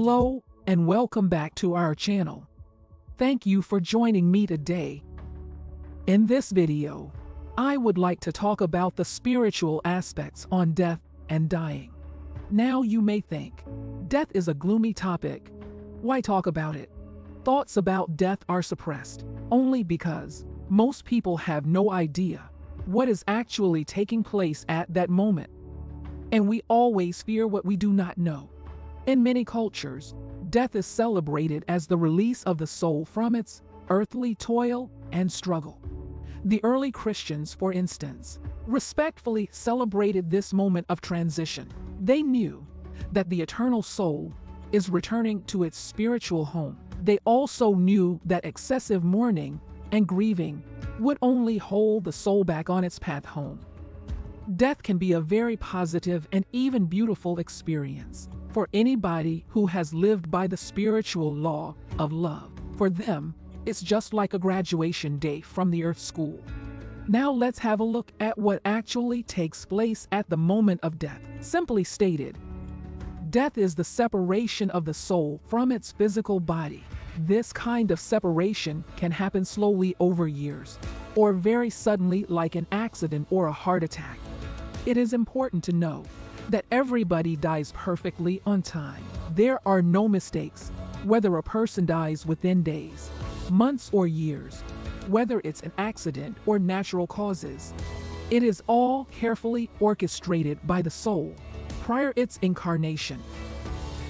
Hello and welcome back to our channel. Thank you for joining me today. In this video, I would like to talk about the spiritual aspects on death and dying. Now you may think, death is a gloomy topic. Why talk about it? Thoughts about death are suppressed only because most people have no idea what is actually taking place at that moment. And we always fear what we do not know. In many cultures, death is celebrated as the release of the soul from its earthly toil and struggle. The early Christians, for instance, respectfully celebrated this moment of transition. They knew that the eternal soul is returning to its spiritual home. They also knew that excessive mourning and grieving would only hold the soul back on its path home. Death can be a very positive and even beautiful experience for anybody who has lived by the spiritual law of love. For them, it's just like a graduation day from the earth school. Now let's have a look at what actually takes place at the moment of death. Simply stated, death is the separation of the soul from its physical body. This kind of separation can happen slowly over years, or very suddenly like an accident or a heart attack. It is important to know that everybody dies perfectly on time. There are no mistakes, whether a person dies within days, months, or years, whether it's an accident or natural causes. It is all carefully orchestrated by the soul prior its incarnation.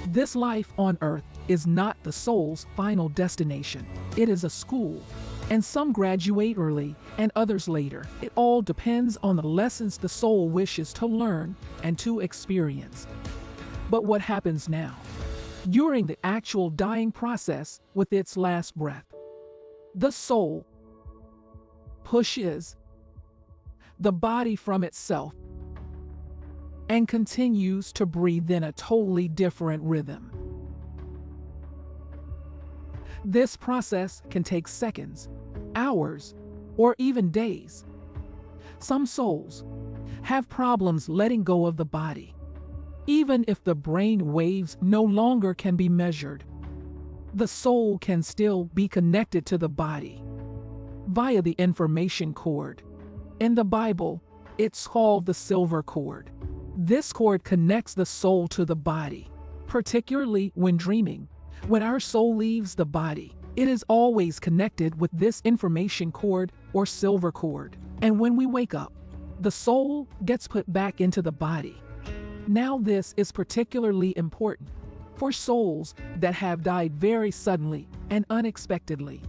This life on earth is not the soul's final destination. It is a school, and some graduate early and others later. It all depends on the lessons the soul wishes to learn and to experience. But what happens now, during the actual dying process with its last breath? The soul pushes the body from itself and continues to breathe in a totally different rhythm. This process can take seconds, hours, or even days. Some souls have problems letting go of the body, even if the brain waves no longer can be measured. The soul can still be connected to the body via the information cord. In the Bible, it's called the silver cord. This cord connects the soul to the body, particularly when dreaming. When our soul leaves the body, it is always connected with this information cord or silver cord. And when we wake up, the soul gets put back into the body. Now this is particularly important for souls that have died very suddenly and unexpectedly,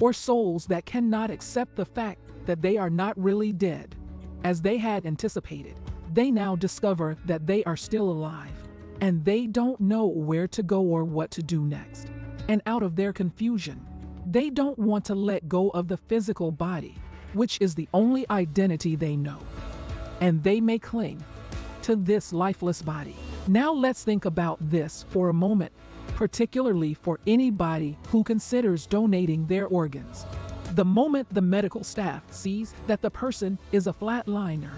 or souls that cannot accept the fact that they are not really dead, as they had anticipated. They now discover that they are still alive, and they don't know where to go or what to do next. And out of their confusion, they don't want to let go of the physical body, which is the only identity they know. And they may cling to this lifeless body. Now let's think about this for a moment, particularly for anybody who considers donating their organs. The moment the medical staff sees that the person is a flatliner,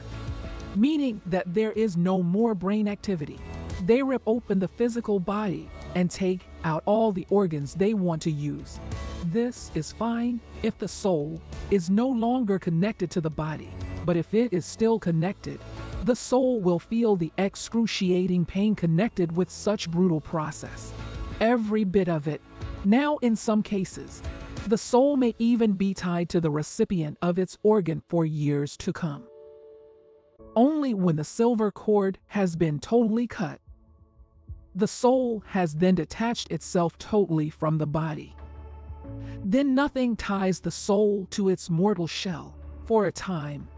meaning that there is no more brain activity, they rip open the physical body and take out all the organs they want to use. This is fine if the soul is no longer connected to the body, but if it is still connected, the soul will feel the excruciating pain connected with such brutal process. Every bit of it. Now, in some cases, the soul may even be tied to the recipient of its organ for years to come. Only when the silver cord has been totally cut, the soul has then detached itself totally from the body. Then nothing ties the soul to its mortal shell. For a time,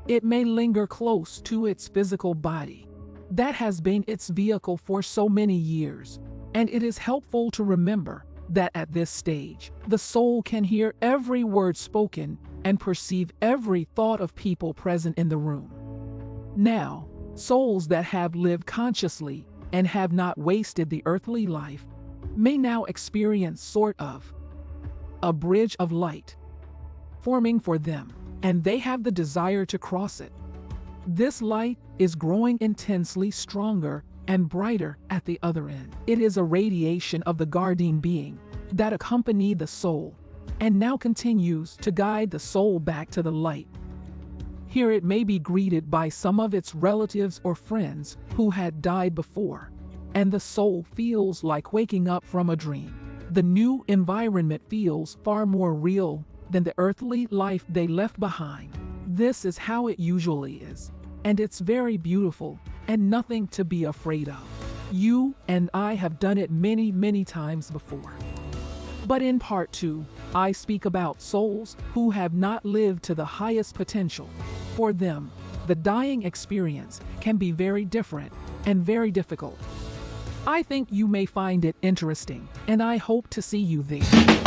it may linger close to its physical body. That has been its vehicle for so many years. And it is helpful to remember that at this stage, the soul can hear every word spoken and perceive every thought of people present in the room. Now, souls that have lived consciously and have not wasted the earthly life may now experience sort of a bridge of light forming for them, and they have the desire to cross it. This light is growing intensely stronger and brighter at the other end. It is a radiation of the guardian being that accompanied the soul and now continues to guide the soul back to the light. Here it may be greeted by some of its relatives or friends who had died before, and the soul feels like waking up from a dream. The new environment feels far more real than the earthly life they left behind. This is how it usually is, and it's very beautiful and nothing to be afraid of. You and I have done it many times before. But in part 2, I speak about souls who have not lived to the highest potential. For them, the dying experience can be very different and very difficult. I think you may find it interesting, and I hope to see you there.